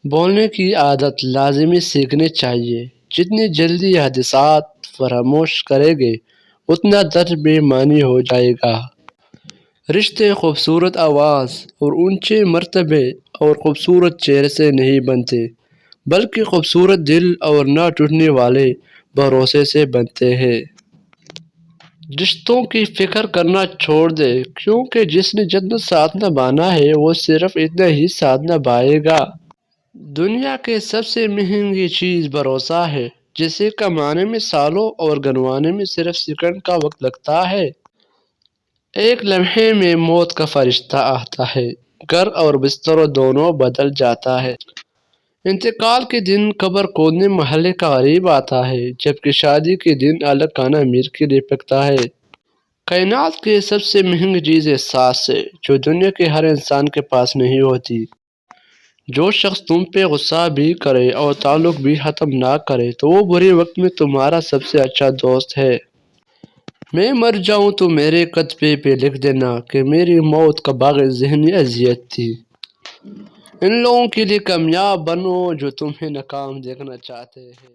بولنے کی عادت لازمی سیکھنی چاہیے۔ جتنی جلدی یہ حادثات فراموش کریں گے اتنا درد بے معنی ہو جائے گا۔ رشتے خوبصورت آواز اور اونچے مرتبے اور خوبصورت چہرے سے نہیں بنتے بلکہ خوبصورت دل اور نہ ٹوٹنے والے بھروسے سے بنتے ہیں۔ رشتوں کی فکر کرنا چھوڑ دے کیونکہ جس نے جتنا ساتھ نبھانا ہے وہ صرف اتنا ہی ساتھ نبھائے گا۔ دنیا کی سب سے مہنگی چیز بھروسہ ہے جسے کمانے میں سالوں اور گنوانے میں صرف سیکنڈ کا وقت لگتا ہے۔ ایک لمحے میں موت کا فرشتہ آتا ہے، گھر اور بستر دونوں بدل جاتا ہے۔ انتقال کے دن قبر کھودنے محلے کا غریب آتا ہے جبکہ شادی کے دن الگ کھانا امیر کے لیے پکتا ہے۔ کائنات کی سب سے مہنگی چیز احساس ہے جو دنیا کے ہر انسان کے پاس نہیں ہوتی۔ جو شخص تم پہ غصہ بھی کرے اور تعلق بھی ختم نہ کرے تو وہ برے وقت میں تمہارا سب سے اچھا دوست ہے۔ میں مر جاؤں تو میرے کتبے پہ لکھ دینا کہ میری موت کا باعث ذہنی اذیت تھی۔ ان لوگوں کے لیے کامیاب بنو جو تمہیں ناکام دیکھنا چاہتے ہیں۔